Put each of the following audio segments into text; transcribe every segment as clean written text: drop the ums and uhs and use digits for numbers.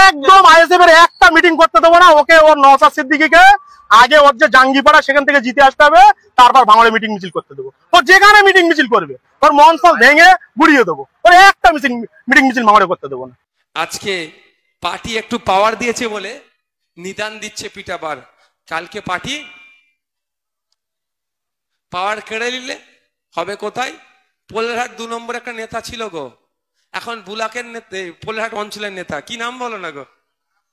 একদম আইএসএফ এর একটা মিটিং করতে দেবো না ওকে। ওর নওশাদ সিদ্দিকীকে আগে ওর যে জাঙ্গিপাড়া সেখান থেকে জিতে আসতে হবে, তারপর ভাঙড়ে মিটিং মিছিল করতে দেবো। ওর যেখানে মিটিং মিছিল করবে ওর মঞ্চ ভেঙে গুড়িয়ে দেবো। ওর একটা মিটিং মিছিল ভাঙড়ে করতে দেবো না। আজকে পার্টি একটু পাওয়ার দিয়েছে বলে নিদান দিচ্ছে পিটাবার, কালকে পার্টি পাওয়ার কেড়ে নিলে হবে কোথায়? পোলেরহাট 2 নম্বর একটা নেতা ছিল গো, এখন বুলাকের নেতা, পোলেরহাট অঞ্চলের নেতা, কি নাম বলো না গো,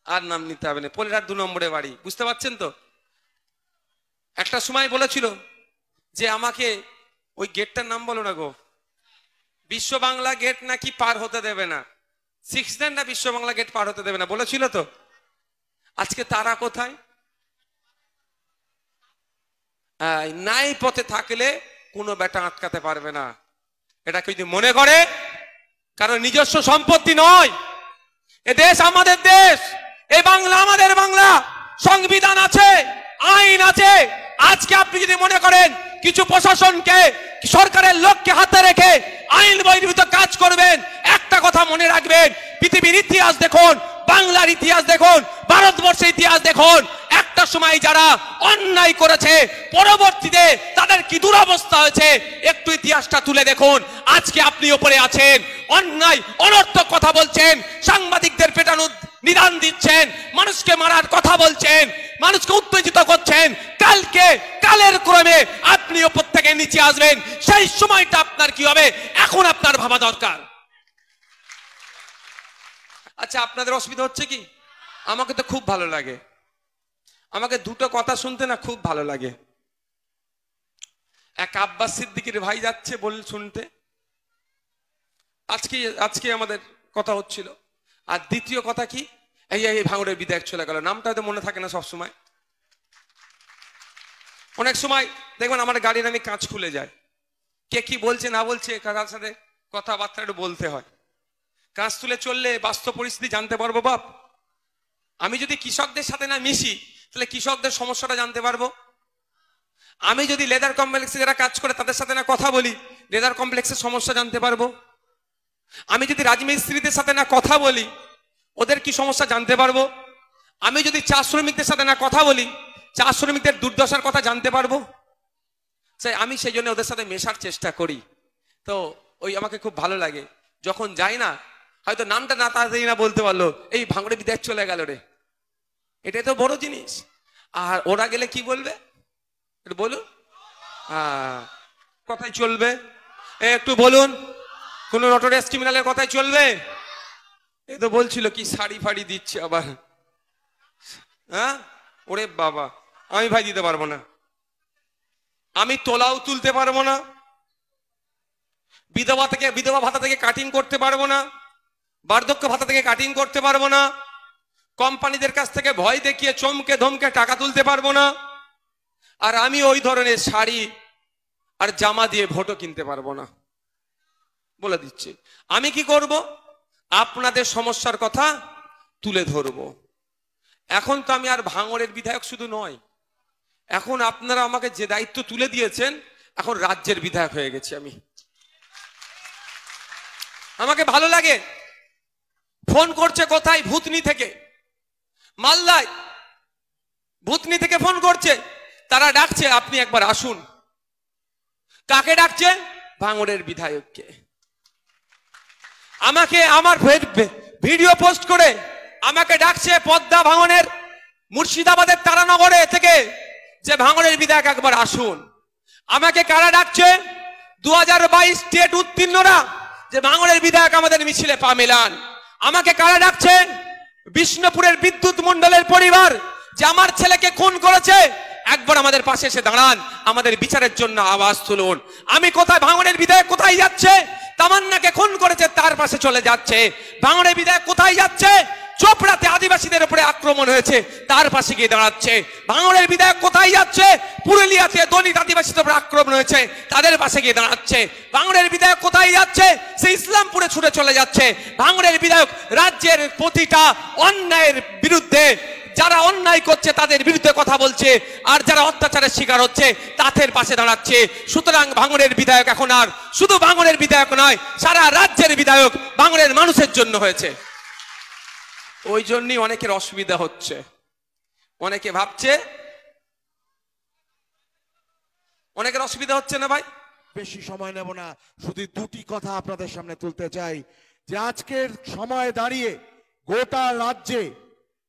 আর নাম নিতে হবে না, পোলেরহাট 2 নম্বরে বাড়ি, বুঝতে পারছেন তো? একটা সময় বলেছিল যে আমাকে ওই গেটটার নাম বলো না গো, বিশ্ব বাংলা গেট নাকি পার হতে দেবে না, 6 লেন না বিশ্ব বাংলা গেট পার হতে দেবে না বলেছিল তো। আজকে তারা কোথায়? নাই পথে থাকলে কোনো বেটা আটকাতে পারবে না, এটা যদি মনে করে, কারণ নিজস্ব সম্পত্তি নয়, এ দেশ আমাদের দেশ, এ বাংলা আমাদের বাংলা, সংবিধান আছে, আইন আছে। আজকে আপনি যদি মনে করেন কিছু প্রশাসনকে, সরকারের লোককে হাতে রেখে আইন বহির্ভূত কাজ করবেন, একটা কথা মনে রাখবেন, পৃথিবীর ইতিহাস দেখুন, বাংলার ইতিহাস দেখুন, ভারতবর্ষের ইতিহাস দেখুন, একটা সময় যারা অন্যায় করেছে পরবর্তীতে তাদের কি দুরবস্থা হয়েছে একটু ইতিহাসটা তুলে দেখুন। আজকে আপনি উপরে আছেন, অন্যায় অনর্থক কথা বলছেন, সাংবাদিকদের পেটানোর নিদান দিচ্ছেন, মানুষকে মারার কথা বলছেন, মানুষকে উত্তেজিত করছেন, কালের ক্রমে আপনি উপর থেকে নিচে আসবেন, সেই সময়টা আপনার কি হবে এখন আপনার ভাবা দরকার। আচ্ছা, আপনাদের অসুবিধা হচ্ছে কি? আমাকে তো খুব ভালো লাগে, আমাকে দুটো কথা শুনতে না খুব ভালো লাগে। এক আব্বাস সিদ্দিকীর ভাই যাচ্ছে বল শুনতে, আজকে আমাদের কথা হচ্ছিল। আর দ্বিতীয় কথা কি, এই ভাঙড়ের বিধায়ক চলে গেল, নামটা হয়তো মনে থাকে না সব সময়। অনেক সময় দেখবেন আমার গাড়ির আমি কাঁচ খুলে যায়, কে কি বলছে না বলছে কার সাথে কথাবার্তা একটু বলতে হয়। কাঁচ তুলে চললে বাস্তব পরিস্থিতি জানতে পারবো বাপ। আমি যদি কৃষকদের সাথে না মিশি তাহলে কৃষকদের সমস্যাটা জানতে পারবো। আমি যদি লেদার কমপ্লেক্সে যারা কাজ করে তাদের সাথে না কথা বলি, লেদার কমপ্লেক্সের সমস্যা জানতে পারবো। আমি যদি রাজমিস্ত্রিদের সাথে না কথা বলি, ওদের কি সমস্যা জানতে পারবো। আমি যদি চা শ্রমিকদের সাথে না কথা বলি, চা শ্রমিকদের দুর্দশার কথা জানতে পারবো। আমি সেই জন্য ওদের সাথে মেশার চেষ্টা করি। তো ওই আমাকে খুব ভালো লাগে যখন যাই না, হয়তো নামটা না তাড়াতাড়ি না বলতে পারলো, এই ভাঙড়ে বিদেশ চলে গেল রে, এটাই তো বড় জিনিস। আর ওরা গেলে কি বলবে একটু বলুন, কথাই চলবে, একটু বলুন, কোন নটোরিয়াস ক্রিমিনালের কথাই চলবে। এ তো বলছিল কি শাড়ি ফাড়ি দিচ্ছে আবার, হ্যাঁ ওরে বাবা, আমি ভাই দিতে পারবো না, আমি তোলাও তুলতে পারবো না, বিধবা ভাতা থেকে কাটিং করতে পারবো না, বার্ধক্য ভাতা থেকে কাটিং করতে পারবো না, কোম্পানিদের কাছ থেকে ভয় দেখিয়ে চমকে ধমকে টাকা তুলতে পারবো না, আর আমি ওই ধরনের শাড়ি আর জামা দিয়ে ভোটও কিনতে পারবো না, বলে দিচ্ছি। আমি কি করব, আপনাদের সমস্যার কথা তুলে ধরবো। এখন তো আমি আর ভাঙড়ের বিধায়ক শুধু নয়, এখন আপনারা আমাকে যে দায়িত্ব তুলে দিয়েছেন, এখন রাজ্যের বিধায়ক হয়ে গেছি আমি। আমাকে ভালো লাগে, ফোন করছে কোথায়, ভূতনি থেকে, মালদায় ভূতনি থেকে ফোন করছে, তারা ডাকছে আপনি একবার আসুন। কাকে ডাকছে? ভাঙড়ের বিধায়ককে। আমাকে আমার ভিডিও পোস্ট করে আমাকে ডাকছে পদ্মা ভাঙনের মুর্শিদাবাদের তারানগরে থেকে, যে ভাঙড়ের বিধায়ক একবার আসুন। আমাকে কারা ডাকছে? 2022 স্টেট উত্তীর্ণরা, যে ভাঙড়ের বিধায়ক আমাদের মিছিলে পা মেলান। আমাকে কারা ডাকছেন? বিষ্ণুপুরের বিদ্যুৎ মন্ডলের পরিবার, যে আমার ছেলেকে খুন করেছে, একবার আমাদের পাশে এসে দাঁড়ান, আমাদের বিচারের জন্য আওয়াজ তুলুন। আমি কোথায়, ভাঙড়ের বিধায়ক কোথায় যাচ্ছে? তামান্নাকে খুন করেছে তার পাশে চলে যাচ্ছে। ভাঙড়ের বিধায়ক কোথায় যাচ্ছে? চোপড়াতে আদিবাসীদের উপরে আক্রমণ হয়েছে তার পাশে গিয়ে দাঁড়াচ্ছে। ভাঙড়ের বিধায়ক কোথায় যাচ্ছে? পুরুলিয়াতে দলিত আদিবাসীদের উপরে আক্রমণ হয়েছে তাদের পাশে গিয়ে দাঁড়াচ্ছে। ভাঙড়ের বিধায়ক কোথায় যাচ্ছে? সে ইসলামপুরে ছুটে চলে যাচ্ছে। ভাঙড়ের বিধায়ক রাজ্যের প্রতিটা অন্যায়ের বিরুদ্ধে, যারা অন্যায় করছে তাদের বিরুদ্ধে কথা বলছে, আর যারা অত্যাচারের শিকার হচ্ছে তাদের পাশে দাঁড়াচ্ছে। সুতরাং ভাঙড়ের বিধায়ক এখন আর শুধু ভাঙড়ের বিধায়ক নয়, সারা রাজ্যের বিধায়ক ভাঙড়ের মানুষের জন্য হয়েছে। ওই জন্যই অনেকের অসুবিধা হচ্ছে। অনেকে ভাবছে, অনেকের অসুবিধা হচ্ছে না ভাই। বেশি সময় নেব না, শুধু দুটি কথা আপনাদের সামনে তুলতে চাই যে আজকের সময় দাঁড়িয়ে গোটা রাজ্যে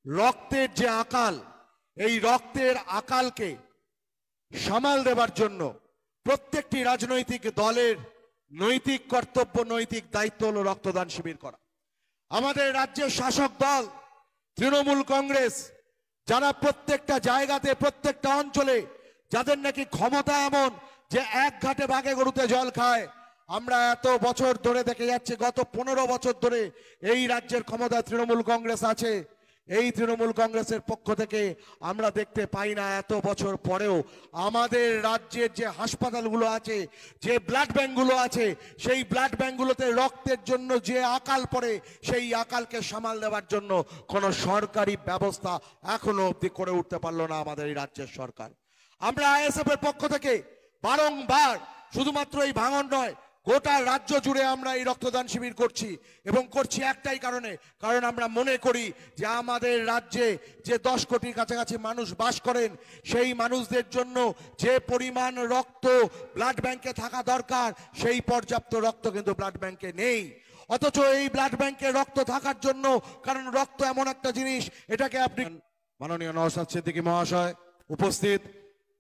রক্তের যে আকাল, এই রক্তের আকালকে সামাল দেবার জন্য প্রত্যেকটি রাজনৈতিক দলের নৈতিক কর্তব্য, নৈতিক দায়িত্ব হলো রক্তদান শিবির করা। আমাদের রাজ্যের শাসক দল তৃণমূল কংগ্রেস, যারা প্রত্যেকটা জায়গাতে, প্রত্যেকটা অঞ্চলে, যাদের নাকি ক্ষমতা এমন যে এক ঘাটে বাঘে গরুতে জল খায়, আমরা এত বছর ধরে দেখে যাচ্ছি, গত 15 বছর ধরে এই রাজ্যের ক্ষমতায় তৃণমূল কংগ্রেস আছে। এই তৃণমূল কংগ্রেসের পক্ষ থেকে আমরা দেখতে পাই না এত বছর পরেও আমাদের রাজ্যের যে হাসপাতালগুলো আছে, যে ব্লাড ব্যাংকগুলো আছে, সেই ব্লাড ব্যাংকগুলোতে রক্তের জন্য যে আকাল পড়ে, সেই আকালকে সামাল দেওয়ার জন্য কোনো সরকারি ব্যবস্থা এখনো অবধি করে উঠতে পারলো না আমাদের এই রাজ্যের সরকার। আমরা আইএসএফ এর পক্ষ থেকে বারংবার, শুধুমাত্র এই ভাঙন নয়, গোটা রাজ্য জুড়ে আমরা এই রক্তদান শিবির করছি, এবং করছি একটাই কারণে, কারণ আমরা মনে করি যে আমাদের রাজ্যে যে 10 কোটির কাছাকাছি মানুষ বাস করেন, সেই মানুষদের জন্য যে পরিমাণ রক্ত ব্লাড ব্যাংকে থাকা দরকার, সেই পর্যাপ্ত রক্ত কিন্তু ব্লাড ব্যাংকে নেই। অথচ এই ব্লাড ব্যাংকে রক্ত থাকার জন্য, কারণ রক্ত এমন একটা জিনিস, এটাকে আপনি মাননীয় নওশাদ সিদ্দিকী মহাশয় উপস্থিত,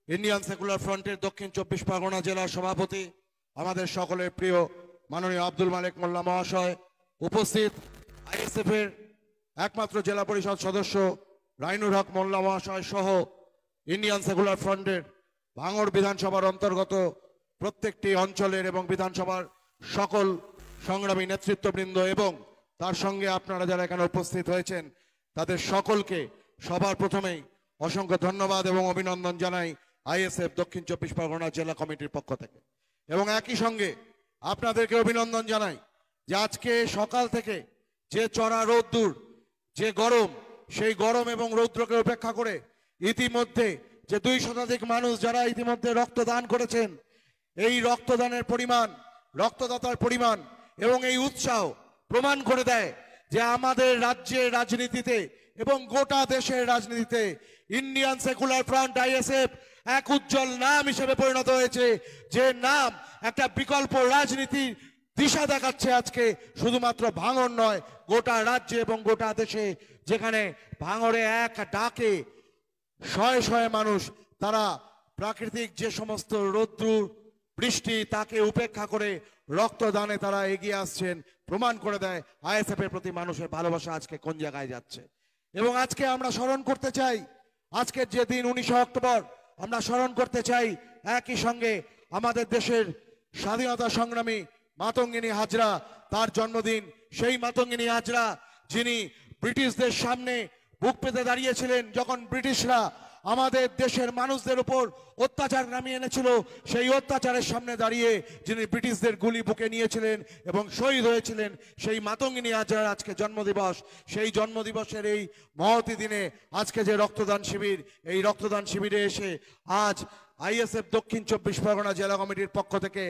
ইন্ডিয়ান সেকুলার ফ্রন্টের দক্ষিণ 24 পরগনা জেলার সভাপতি, আমাদের সকলের প্রিয় মাননীয় আব্দুল মালেক মোল্লা মহাশয় উপস্থিত, আইএসএফ এর একমাত্র জেলা পরিষদ সদস্য রাইনুর হক মোল্লা মহাশয় সহ ইন্ডিয়ান সেকুলার ফ্রন্টের ভাঙড় বিধানসভার অন্তর্গত প্রত্যেকটি অঞ্চলের এবং বিধানসভার সকল সংগ্রামী নেতৃত্ববৃন্দ, এবং তার সঙ্গে আপনারা যারা এখানে উপস্থিত হয়েছেন, তাদের সকলকে সবার প্রথমেই অসংখ্য ধন্যবাদ এবং অভিনন্দন জানাই আইএসএফ দক্ষিণ 24 পরগনা জেলা কমিটির পক্ষ থেকে। এবং একই সঙ্গে আপনাদেরকে অভিনন্দন জানাই যে আজকে সকাল থেকে যে চড়া রৌদ্র, যে গরম, সেই গরম এবং রৌদ্রকে উপেক্ষা করে ইতিমধ্যে যে 2 শতাধিক মানুষ যারা ইতিমধ্যে রক্তদান করেছেন, এই রক্তদানের পরিমাণ, রক্তদাতার পরিমাণ এবং এই উৎসাহ প্রমাণ করে দেয় যে আমাদের রাজ্যের রাজনীতিতে এবং গোটা দেশের রাজনীতিতে ইন্ডিয়ান সেকুলার ফ্রন্ট আইএসএফ এক উজ্জ্বল নাম হিসেবে পরিণত হয়েছে, যে নাম একটা বিকল্প রাজনীতির দিশা দেখাচ্ছে আজকে শুধুমাত্র ভাঙড় নয়, গোটা রাজ্যে এবং গোটা দেশে, যেখানে ভাঙড়ে এক ডাকে শয়ে শয়ে মানুষ তারা প্রাকৃতিক যে সমস্ত রৌদ্র বৃষ্টি তাকে উপেক্ষা করে রক্তদানে তারা এগিয়ে আসছেন, প্রমাণ করে দেয় আইএসএফ এর প্রতি মানুষের ভালোবাসা আজকে কোন জায়গায় যাচ্ছে। এবং আজকে আমরা স্মরণ করতে চাই, আজকের যে দিন 19 অক্টোবর, আমরা স্মরণ করতে চাই একই সঙ্গে আমাদের দেশের স্বাধীনতা সংগ্রামী মাতঙ্গিনী হাজরা, তার জন্মদিন। সেই মাতঙ্গিনী হাজরা যিনি ব্রিটিশদের সামনে বুক পেতে দাঁড়িয়েছিলেন যখন ব্রিটিশরা আমাদের দেশের মানুষদের উপর অত্যাচার নামিয়ে এনেছিল, সেই অত্যাচারের সামনে দাঁড়িয়ে যিনি ব্রিটিশদের গুলি বুকে নিয়েছিলেন এবং শহীদ হয়েছিলেন, সেই মাতঙ্গিনী হাজরার আজকে জন্মদিবস। সেই জন্মদিবসের এই মহতী দিনে আজকে যে রক্তদান শিবির, এই রক্তদান শিবিরে এসে আজ আইএসএফ দক্ষিণ 24 পরগনা জেলা কমিটির পক্ষ থেকে